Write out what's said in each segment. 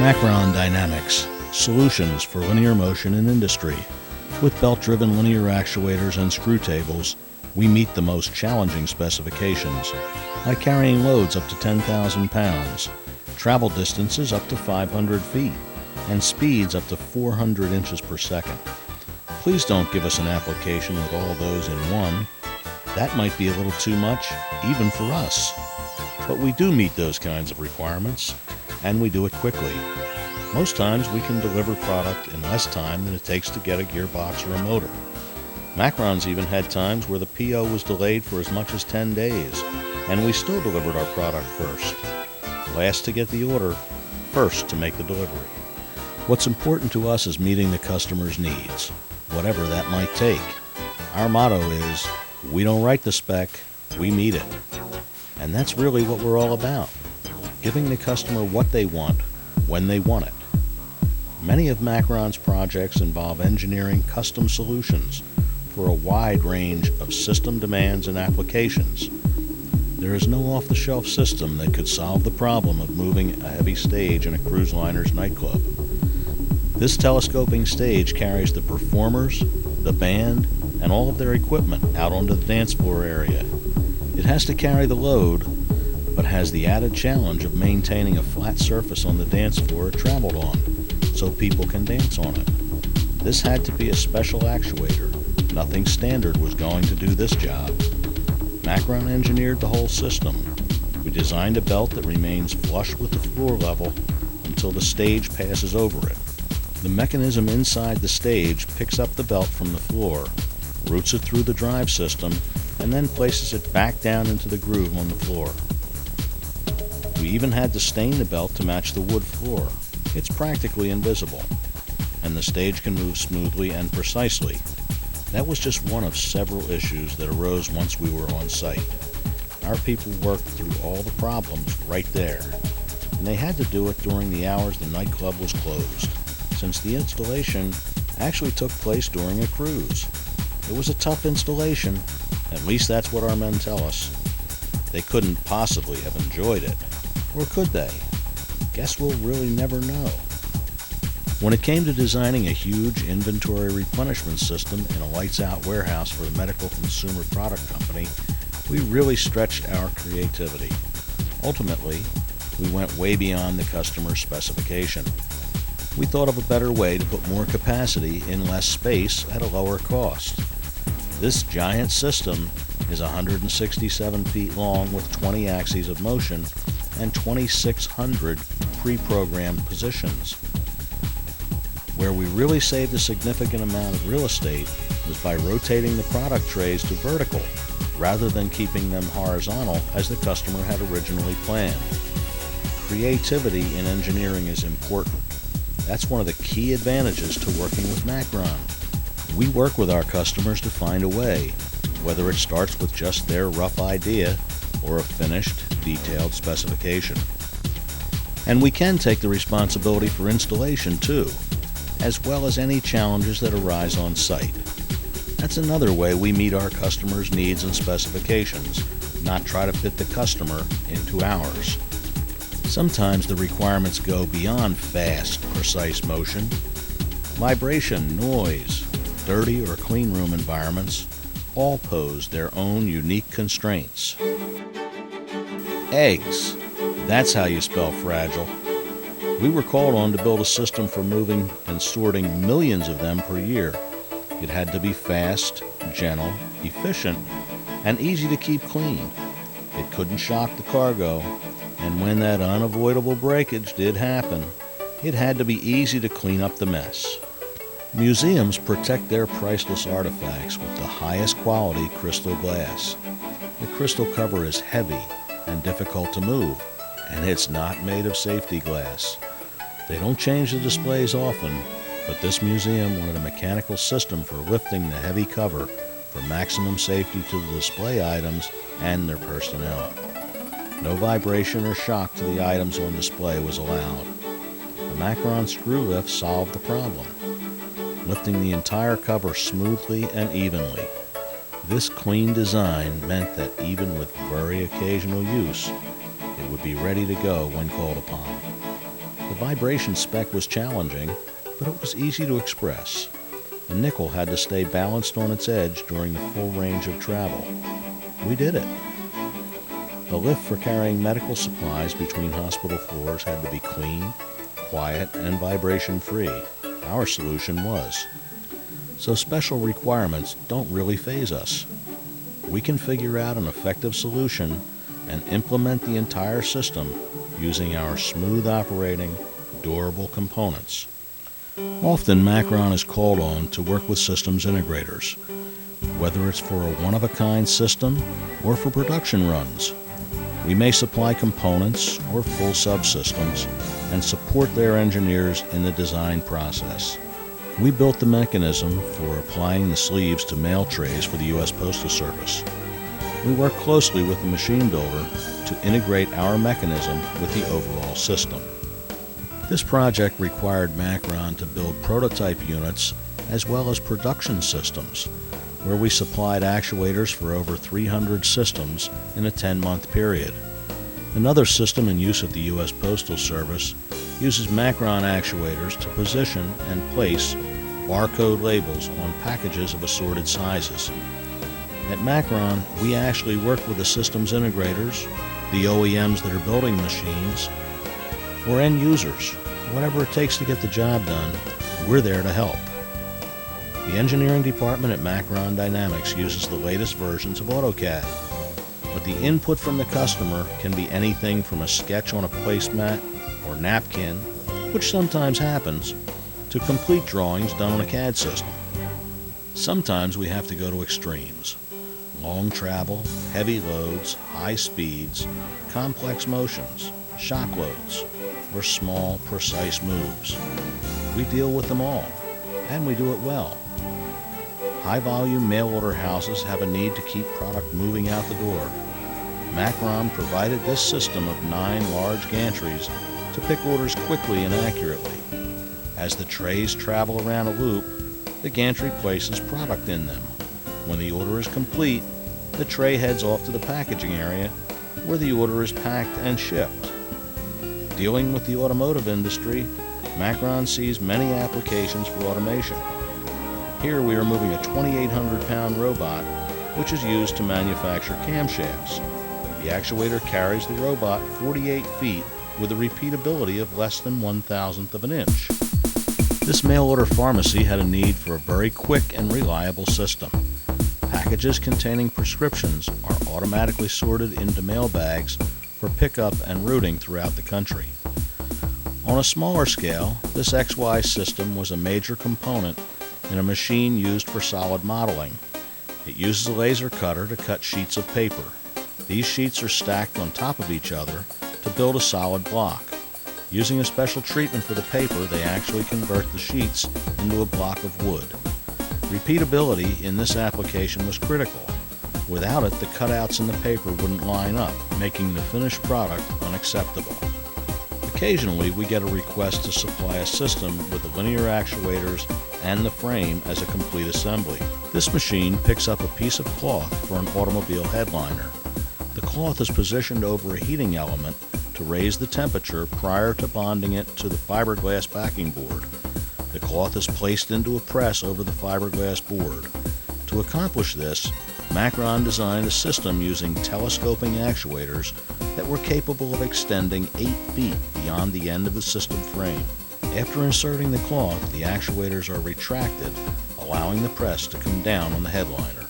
Macron Dynamics, solutions for linear motion in industry. With belt-driven linear actuators and screw tables, we meet the most challenging specifications by carrying loads up to 10,000 pounds, travel distances up to 500 feet, and speeds up to 400 inches per second. Please don't give us an application with all those in one. That might be a little too much, even for us. But we do meet those kinds of requirements, and we do it quickly. Most times we can deliver product in less time than it takes to get a gearbox or a motor. Macron's even had times where the PO was delayed for as much as 10 days, and we still delivered our product first. Last to get the order, first to make the delivery. What's important to us is meeting the customer's needs, whatever that might take. Our motto is, we don't write the spec, we meet it. And that's really what we're all about, giving the customer what they want, when they want it. Many of Macron's projects involve engineering custom solutions for a wide range of system demands and applications. There is no off-the-shelf system that could solve the problem of moving a heavy stage in a cruise liner's nightclub. This telescoping stage carries the performers, the band, and all of their equipment out onto the dance floor area. It has to carry the load, but has the added challenge of maintaining a flat surface on the dance floor it traveled on, so people can dance on it. This had to be a special actuator. Nothing standard was going to do this job. Macron engineered the whole system. We designed a belt that remains flush with the floor level until the stage passes over it. The mechanism inside the stage picks up the belt from the floor, routes it through the drive system, and then places it back down into the groove on the floor. We even had to stain the belt to match the wood floor. It's practically invisible, and the stage can move smoothly and precisely. That was just one of several issues that arose once we were on site. Our people worked through all the problems right there, and they had to do it during the hours the nightclub was closed, since the installation actually took place during a cruise. It was a tough installation, at least that's what our men tell us. They couldn't possibly have enjoyed it, or could they? Guess we'll really never know. When it came to designing a huge inventory replenishment system in a lights-out warehouse for a medical consumer product company, we really stretched our creativity. Ultimately, we went way beyond the customer's specification. We thought of a better way to put more capacity in less space at a lower cost. This giant system is 167 feet long with 20 axes of motion and 2,600 pre-programmed positions. Where we really saved a significant amount of real estate was by rotating the product trays to vertical rather than keeping them horizontal as the customer had originally planned. Creativity in engineering is important. That's one of the key advantages to working with Macron. We work with our customers to find a way, whether it starts with just their rough idea or a finished, detailed specification. And we can take the responsibility for installation too, as well as any challenges that arise on site. That's another way we meet our customers' needs and specifications, not try to fit the customer into ours. Sometimes the requirements go beyond fast, precise motion. Vibration, noise, dirty or clean room environments all pose their own unique constraints. Eggs. That's how you spell fragile. We were called on to build a system for moving and sorting millions of them per year. It had to be fast, gentle, efficient, and easy to keep clean. It couldn't shock the cargo, and when that unavoidable breakage did happen, it had to be easy to clean up the mess. Museums protect their priceless artifacts with the highest quality crystal glass. The crystal cover is heavy and difficult to move, and it's not made of safety glass. They don't change the displays often, but this museum wanted a mechanical system for lifting the heavy cover for maximum safety to the display items and their personnel. No vibration or shock to the items on display was allowed. The Macron screw lift solved the problem, lifting the entire cover smoothly and evenly. This clean design meant that even with very occasional use, it would be ready to go when called upon. The vibration spec was challenging, but it was easy to express. The nickel had to stay balanced on its edge during the full range of travel. We did it. The lift for carrying medical supplies between hospital floors had to be clean, quiet, and vibration-free. Our solution was. So special requirements don't really faze us. We can figure out an effective solution and implement the entire system using our smooth operating, durable components. Often Macron is called on to work with systems integrators, whether it's for a one-of-a-kind system or for production runs. We may supply components or full subsystems and support their engineers in the design process. We built the mechanism for applying the sleeves to mail trays for the U.S. Postal Service. We work closely with the machine builder to integrate our mechanism with the overall system. This project required Macron to build prototype units as well as production systems, where we supplied actuators for over 300 systems in a 10-month period. Another system in use at the U.S. Postal Service uses Macron actuators to position and place barcode labels on packages of assorted sizes. At Macron, we actually work with the systems integrators, the OEMs that are building machines, or end users. Whatever it takes to get the job done, we're there to help. The engineering department at Macron Dynamics uses the latest versions of AutoCAD, but the input from the customer can be anything from a sketch on a placemat or napkin, which sometimes happens, to complete drawings done on a CAD system. Sometimes we have to go to extremes. Long travel, heavy loads, high speeds, complex motions, shock loads, or small, precise moves. We deal with them all, and we do it well. High-volume mail-order houses have a need to keep product moving out the door. Macron provided this system of 9 large gantries to pick orders quickly and accurately. As the trays travel around a loop, the gantry places product in them. When the order is complete, the tray heads off to the packaging area where the order is packed and shipped. Dealing with the automotive industry, Macron sees many applications for automation. Here we are moving a 2,800-pound robot, which is used to manufacture camshafts. The actuator carries the robot 48 feet with a repeatability of less than 1,000th of an inch. This mail-order pharmacy had a need for a very quick and reliable system. Packages containing prescriptions are automatically sorted into mail bags for pickup and routing throughout the country. On a smaller scale, this XY system was a major component in a machine used for solid modeling. It uses a laser cutter to cut sheets of paper. These sheets are stacked on top of each other to build a solid block. Using a special treatment for the paper, they actually convert the sheets into a block of wood. Repeatability in this application was critical. Without it, the cutouts in the paper wouldn't line up, making the finished product unacceptable. Occasionally, we get a request to supply a system with the linear actuators and the frame as a complete assembly. This machine picks up a piece of cloth for an automobile headliner. The cloth is positioned over a heating element to raise the temperature prior to bonding it to the fiberglass backing board. The cloth is placed into a press over the fiberglass board. To accomplish this, Macron designed a system using telescoping actuators that were capable of extending 8 feet beyond the end of the system frame. After inserting the cloth, the actuators are retracted, allowing the press to come down on the headliner.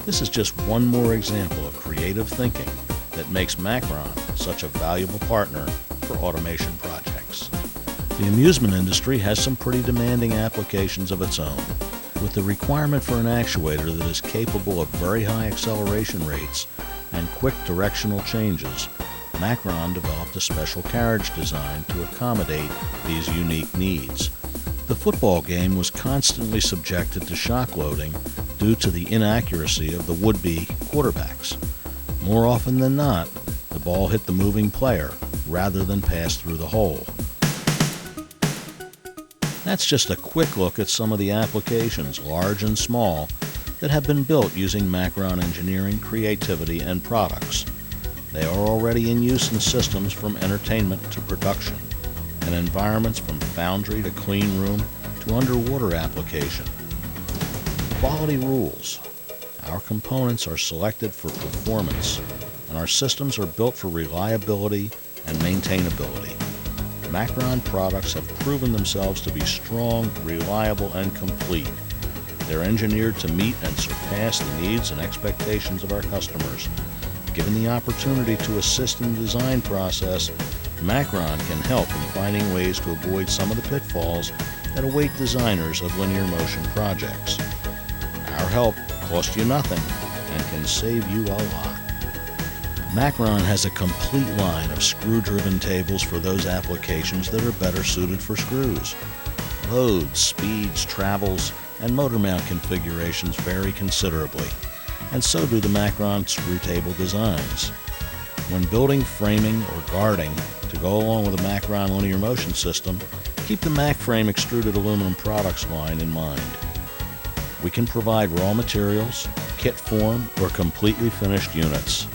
This is just one more example of creative thinking that makes Macron such a valuable partner for automation projects. The amusement industry has some pretty demanding applications of its own. With the requirement for an actuator that is capable of very high acceleration rates and quick directional changes, Macron developed a special carriage design to accommodate these unique needs. The football game was constantly subjected to shock loading due to the inaccuracy of the would-be quarterbacks. More often than not, the ball hit the moving player rather than pass through the hole. That's just a quick look at some of the applications, large and small, that have been built using Macron engineering, creativity, and products. They are already in use in systems from entertainment to production. and environments from foundry to clean room to underwater application. Quality rules. Our components are selected for performance, and our systems are built for reliability and maintainability. Macron products have proven themselves to be strong, reliable, and complete. They're engineered to meet and surpass the needs and expectations of our customers. Given the opportunity to assist in the design process, Macron can help in finding ways to avoid some of the pitfalls that await designers of linear motion projects. Our help costs you nothing and can save you a lot. Macron has a complete line of screw-driven tables for those applications that are better suited for screws. Loads, speeds, travels, and motor mount configurations vary considerably, and so do the Macron screw table designs. When building framing or guarding to go along with a Macron linear motion system, keep the MacFrame extruded aluminum products line in mind. We can provide raw materials, kit form, or completely finished units.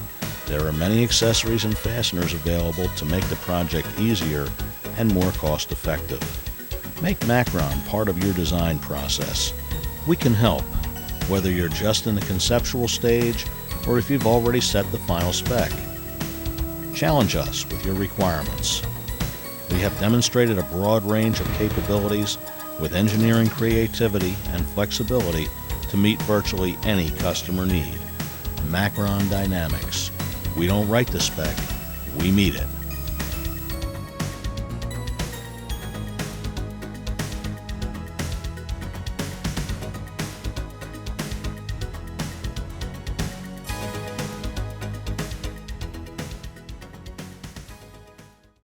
There are many accessories and fasteners available to make the project easier and more cost-effective. Make Macron part of your design process. We can help, whether you're just in the conceptual stage or if you've already set the final spec. Challenge us with your requirements. We have demonstrated a broad range of capabilities with engineering creativity and flexibility to meet virtually any customer need. Macron Dynamics. We don't write the spec, we meet it.